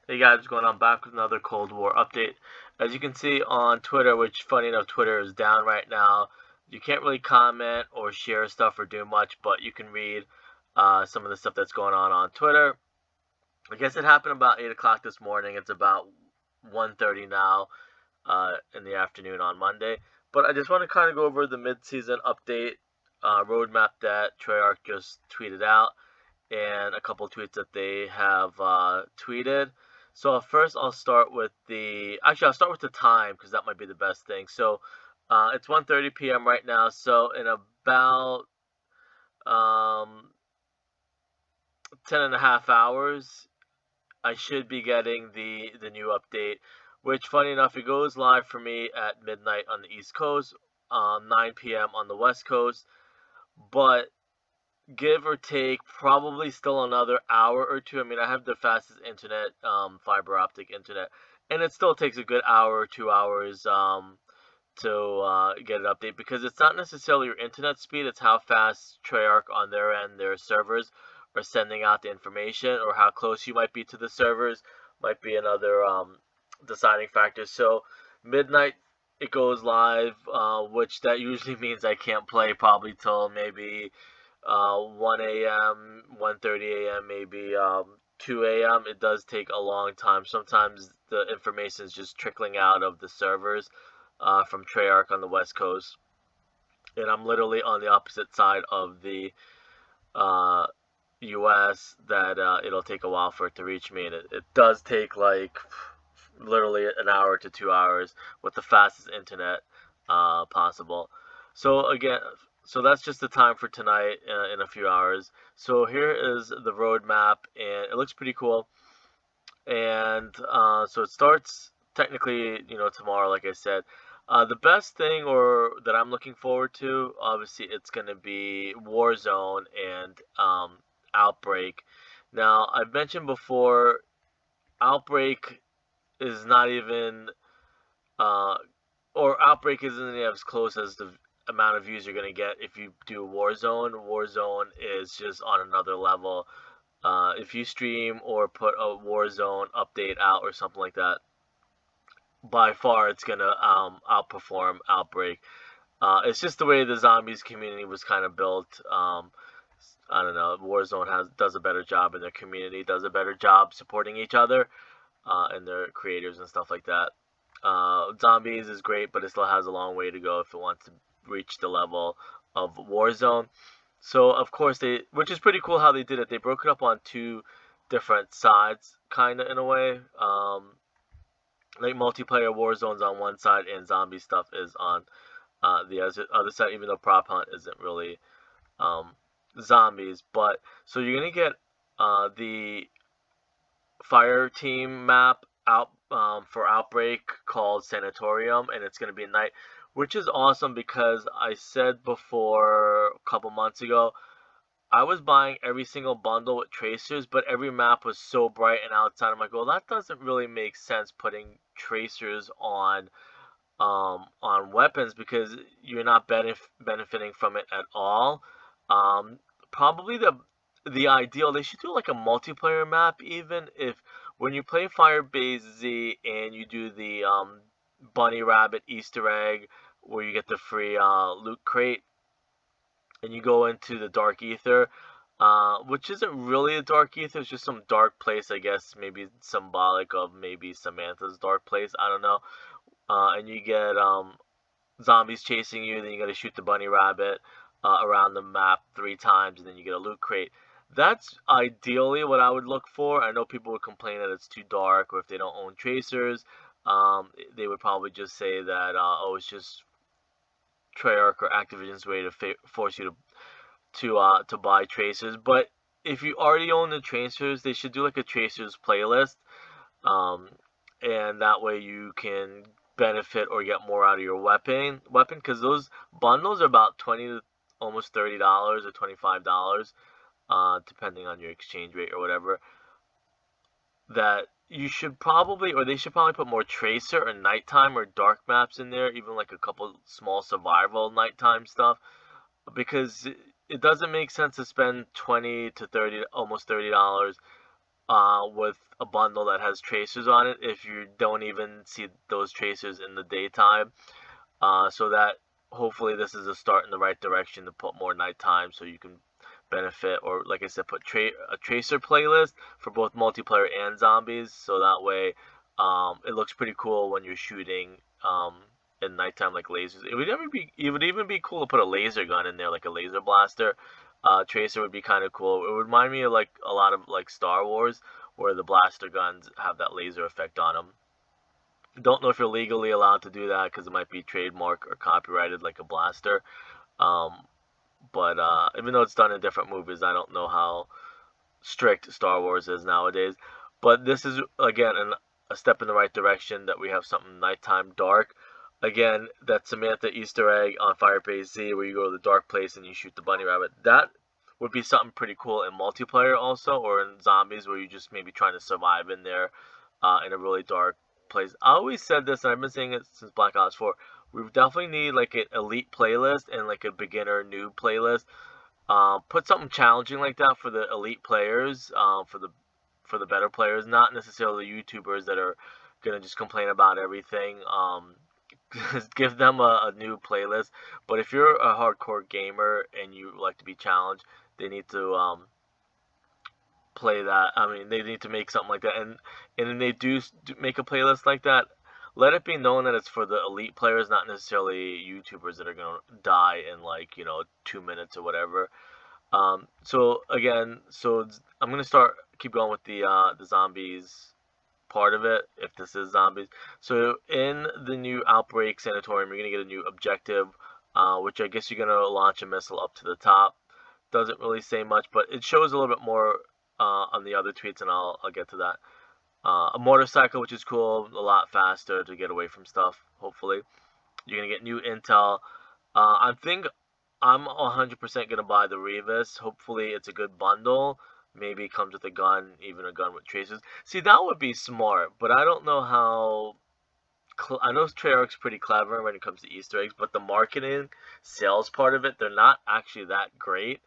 Hey guys, what's going on? Back with another Cold War update. As you can see on Twitter, which funny enough, Twitter is down right now. You can't really comment or share stuff or do much, but you can read some of the stuff that's going on Twitter. I guess it happened about 8 o'clock this morning. It's about 1:30 now in the afternoon on Monday. But I just want to kind of go over the mid-season update roadmap that Treyarch just tweeted out and a couple tweets that they have tweeted. So first, I'll start with I'll start with the time because that might be the best thing. So it's 1:30 p.m. right now. So in about um, 10 and a half hours, I should be getting the new update. Which, funny enough, it goes live for me at midnight on the East Coast, 9 p.m. on the West Coast. But give or take, probably still another hour or two. I mean, I have the fastest internet, fiber optic internet, and it still takes a good hour or 2 hours to get an update because it's not necessarily your internet speed; it's how fast Treyarch on their end, their servers, are sending out the information, or how close you might be to the servers, might be another deciding factor. So midnight it goes live, which that usually means I can't play probably till maybe 1 a.m., 1:30 a.m., maybe 2 a.m. It does take a long time. Sometimes the information is just trickling out of the servers from Treyarch on the West Coast, and I'm literally on the opposite side of the uh, U.S. that it'll take a while for it to reach me, and it does take like literally an hour to 2 hours with the fastest internet possible. So again, so that's just the time for tonight in a few hours. So here is the roadmap, and it looks pretty cool. And so it starts technically, tomorrow, like I said. The best thing or that I'm looking forward to, obviously, it's going to be Warzone and Outbreak. Now, I've mentioned before, Outbreak is not even uh, or Outbreak isn't as close as the amount of views you're gonna get if you do Warzone. Warzone is just on another level. If you stream or put a Warzone update out or something like that, by far it's gonna outperform Outbreak. It's just the way the zombies community was kind of built. I don't know. Warzone does a better job, and their community does a better job supporting each other and their creators and stuff like that. Zombies is great, but it still has a long way to go if it wants to reach the level of Warzone. So of course which is pretty cool how they did it. They broke it up on two different sides, kind of in a way. Like multiplayer Warzone's on one side and zombie stuff is on the other side. Even though Prop Hunt isn't really um, zombies, but so you're gonna get the fire team map out for Outbreak called Sanatorium, and it's going to be at night, which is awesome because I said before a couple months ago I was buying every single bundle with tracers, but every map was so bright and outside. I'm like, well, that doesn't really make sense putting tracers on weapons because you're not benefiting from it at all. Um, Probably the ideal they should do like a multiplayer map even if when you play Firebase Z and you do the bunny rabbit Easter egg where you get the free loot crate and you go into the dark ether. Which isn't really a dark ether, it's just some dark place, I guess, maybe symbolic of maybe Samantha's dark place. I don't know. And you get zombies chasing you. Then you got to shoot the bunny rabbit around the map 3 times, and then you get a loot crate. That's ideally what I would look for. I know people would complain that it's too dark, or if they don't own tracers, they would probably just say that oh, it's just Treyarch or Activision's way to force you to buy tracers. But if you already own the tracers, they should do like a tracers playlist, um, and that way you can benefit or get more out of your weapon because those bundles are about 20 to almost $30 or $25, depending on your exchange rate or whatever. That you should probably, or they should probably put more tracer or nighttime or dark maps in there, even like a couple small survival nighttime stuff, because it doesn't make sense to spend 20 to 30, almost $30 with a bundle that has tracers on it if you don't even see those tracers in the daytime. So that hopefully this is a start in the right direction to put more nighttime so you can benefit, or like I said, put a tracer playlist for both multiplayer and zombies, so that way it looks pretty cool when you're shooting in nighttime, like lasers. It would even be cool to put a laser gun in there, like a laser blaster. Tracer would be kind of cool. It would remind me of like a lot of like Star Wars, where the blaster guns have that laser effect on them. Don't know if you're legally allowed to do that because it might be trademark or copyrighted like a blaster. Um, but even though it's done in different movies, I don't know how strict Star Wars is nowadays. But this is again a step in the right direction that we have something nighttime dark. Again, that Samantha Easter egg on Firebase Z where you go to the dark place and you shoot the bunny rabbit. That would be something pretty cool in multiplayer also, or in zombies where you're just maybe trying to survive in there in a really dark place. I always said this, and I've been saying it since Black Ops 4. We definitely need like an elite playlist and like a beginner noob playlist. Put something challenging like that for the elite players, for the better players, not necessarily YouTubers that are gonna just complain about everything. Give them a new playlist. But if you're a hardcore gamer and you like to be challenged, they need to play that. I mean, they need to make something like that, and then they do make a playlist like that. Let it be known that it's for the elite players, not necessarily YouTubers that are gonna die in like 2 minutes or whatever. So again, I'm gonna keep going with the zombies part of it, if this is zombies. So in the new Outbreak Sanatorium, you're gonna get a new objective, which I guess you're gonna launch a missile up to the top. Doesn't really say much, but it shows a little bit more on the other tweets, and I'll get to that. A motorcycle, which is cool, a lot faster to get away from stuff. Hopefully, you're gonna get new intel. I think I'm 100% gonna buy the Revis. Hopefully, it's a good bundle. Maybe it comes with a gun, even a gun with tracers. See, that would be smart, but I don't know how. I know Treyarch's pretty clever when it comes to Easter eggs, but the marketing, sales part of it, they're not actually that great.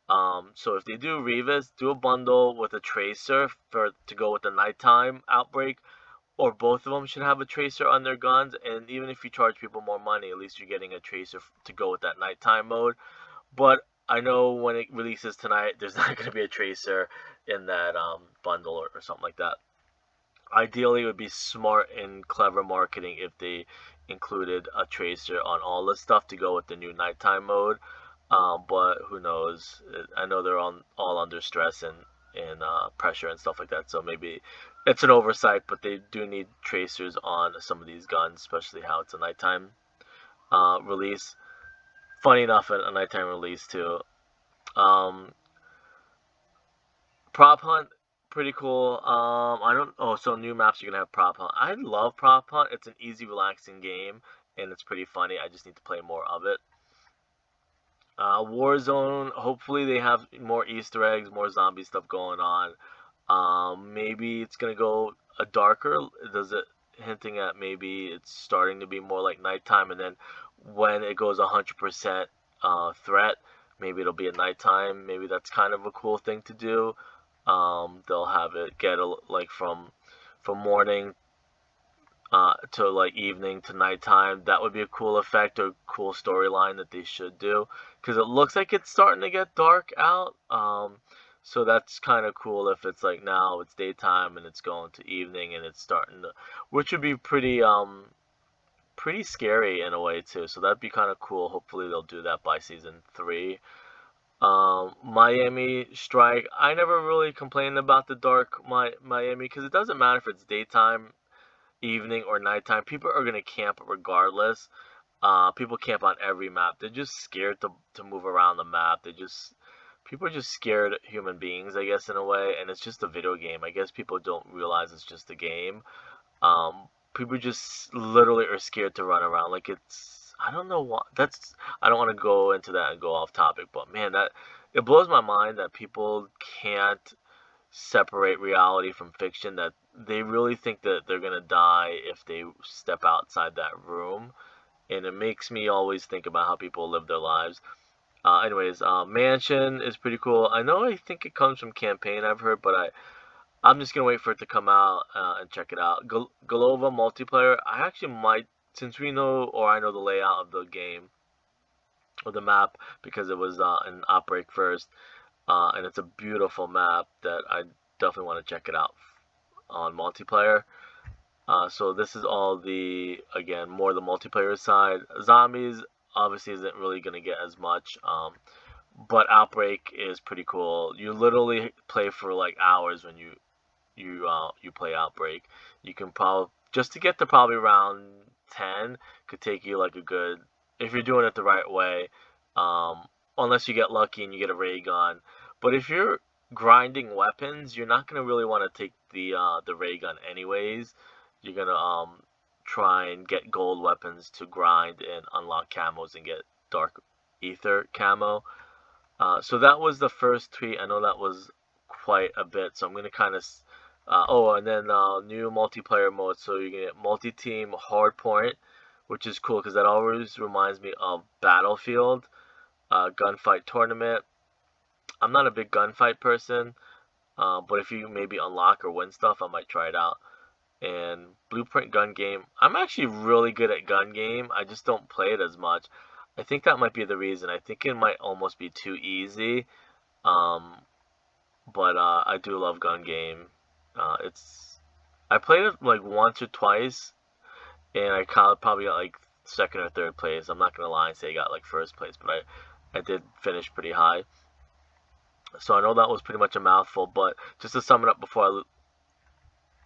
So if they do Revis, do a bundle with a tracer to go with the nighttime outbreak, or both of them should have a tracer on their guns. And even if you charge people more money, at least you're getting a tracer to go with that nighttime mode. But I know when it releases tonight, there's not going to be a tracer in that bundle or something like that. Ideally, it would be smart and clever marketing if they included a tracer on all this stuff to go with the new nighttime mode. But who knows? I know they're all under stress and pressure and stuff like that. So maybe it's an oversight, but they do need tracers on some of these guns, especially how it's a nighttime release. Funny enough, a nighttime release too. Um, Prop hunt, pretty cool. I don't. Oh, so new maps are gonna have prop hunt. I love prop hunt. It's an easy, relaxing game, and it's pretty funny. I just need to play more of it. Warzone. Hopefully, they have more Easter eggs, more zombie stuff going on. Maybe it's gonna go a darker. Does it hinting at maybe it's starting to be more like nighttime, and then when it goes 100% threat, maybe it'll be at nighttime. Maybe that's kind of a cool thing to do. They'll have it get like from morning to like evening to nighttime. That would be a cool effect or cool storyline that they should do, because it looks like it's starting to get dark out. So that's kind of cool if it's like now it's daytime and it's going to evening and it's starting to, which would be pretty scary in a way too. So that'd be kind of cool. Hopefully they'll do that by season 3. Miami Strike. I never really complained about the dark Miami because it doesn't matter if it's daytime, evening, or nighttime. People are gonna camp regardless. People camp on every map. They're just scared to move around the map. People are just scared human beings, I guess, in a way. And it's just a video game. I guess people don't realize it's just a game. People just literally are scared to run around. Like it's, I don't know what. I don't want to go into that and go off topic, but man, that it blows my mind that people can't separate reality from fiction. That they really think that they're gonna die if they step outside that room, and it makes me always think about how people live their lives. Anyways, Mansion is pretty cool. I know. I think it comes from campaign. I've heard, but I'm just gonna wait for it to come out and check it out. Golova multiplayer. I actually might, since we know, or I know the layout of the game or the map because it was in Outbreak first, and it's a beautiful map that I definitely want to check it out on multiplayer. So this is all the, again, more the multiplayer side. Zombies obviously isn't really gonna get as much. But Outbreak is pretty cool. You literally play for like hours when you play Outbreak. You can probably, just to get to probably round 10 could take you like a good, if you're doing it the right way, um, unless you get lucky and you get a ray gun. But if you're grinding weapons, you're not gonna really want to take the ray gun anyways. You're gonna try and get gold weapons to grind and unlock camos and get dark ether camo. So that was the first tweet. I know that was quite a bit, so I'm gonna kind of. And then new multiplayer mode. So you can get multi-team hardpoint, which is cool because that always reminds me of Battlefield, gunfight tournament. I'm not a big gunfight person, but if you maybe unlock or win stuff, I might try it out. And Blueprint gun game. I'm actually really good at gun game. I just don't play it as much. I think that might be the reason. I think it might almost be too easy. Um, but I do love gun game. I played it like once or twice, and I probably got like second or third place. I'm not gonna lie and say I got like first place, but I did finish pretty high. So I know that was pretty much a mouthful, but just to sum it up before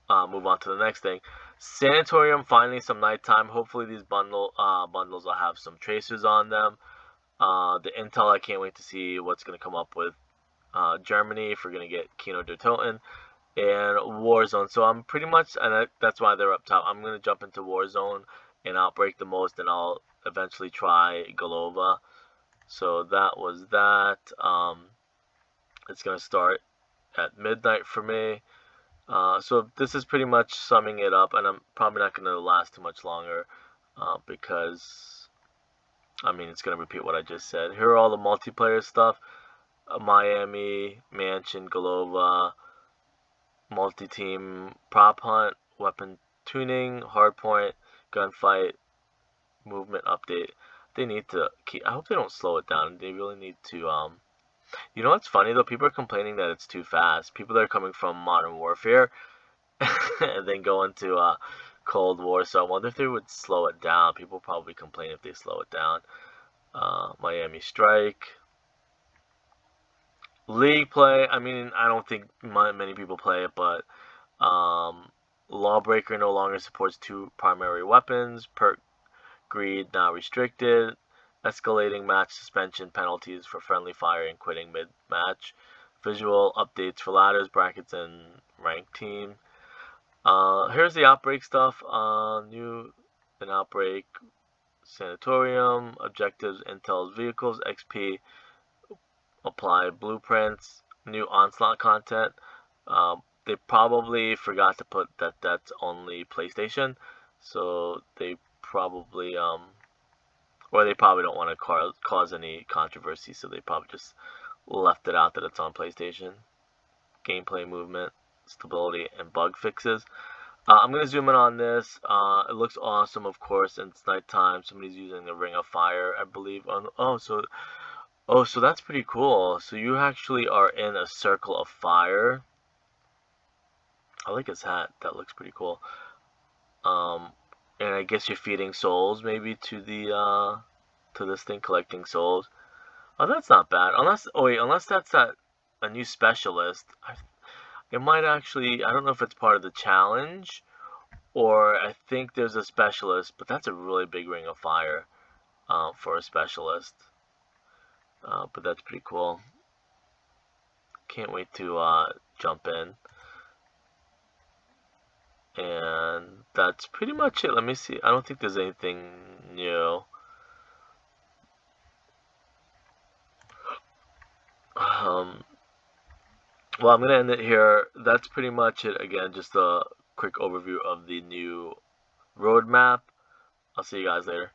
I move on to the next thing. Sanatorium, finally some nighttime. Hopefully these bundles will have some tracers on them. The intel, I can't wait to see what's going to come up with Germany, if we're going to get Kino der Toten, and Warzone. So I'm pretty much, and that's why they're up top. I'm going to jump into Warzone and Outbreak the most, and I'll eventually try Golova. So that was that. It's going to start at midnight for me. So this is pretty much summing it up, and I'm probably not going to last too much longer because, I mean, it's going to repeat what I just said. Here are all the multiplayer stuff. Miami, Mansion, Golova, multi-team prop hunt, weapon tuning, hardpoint, gunfight, movement update. They need to keep, I hope they don't slow it down. They really need to, you know what's funny though? People are complaining that it's too fast. People that are coming from Modern Warfare and then go into Cold War. So I wonder if they would slow it down. People probably complain if they slow it down. Miami Strike. League play. I mean, I don't think many people play it, but Lawbreaker no longer supports 2 primary weapons. Perk Greed now restricted. Escalating match suspension penalties for friendly fire and quitting mid-match. Visual updates for ladders, brackets, and ranked team. Here's the Outbreak stuff. New an Outbreak Sanatorium, objectives, intel's vehicles, XP, apply blueprints, new Onslaught content. They probably forgot to put that that's only PlayStation, so they probably or they probably don't want to cause any controversy, so they probably just left it out that it's on PlayStation. Gameplay, movement, stability, and bug fixes. I'm going to zoom in on this. It looks awesome, of course, and it's nighttime. Somebody's using the Ring of Fire, I believe. So that's pretty cool. So you actually are in a circle of fire. I like his hat. That looks pretty cool. And I guess you're feeding souls maybe to the to this thing, collecting souls. Oh, that's not bad. Unless that's a new specialist. It might actually, I don't know if it's part of the challenge, or I think there's a specialist, but that's a really big Ring of Fire for a specialist. But that's pretty cool. Can't wait to jump in. And that's pretty much it. Let me see. I don't think there's anything new. Well, I'm going to end it here. That's pretty much it. Again, just a quick overview of the new roadmap. I'll see you guys later.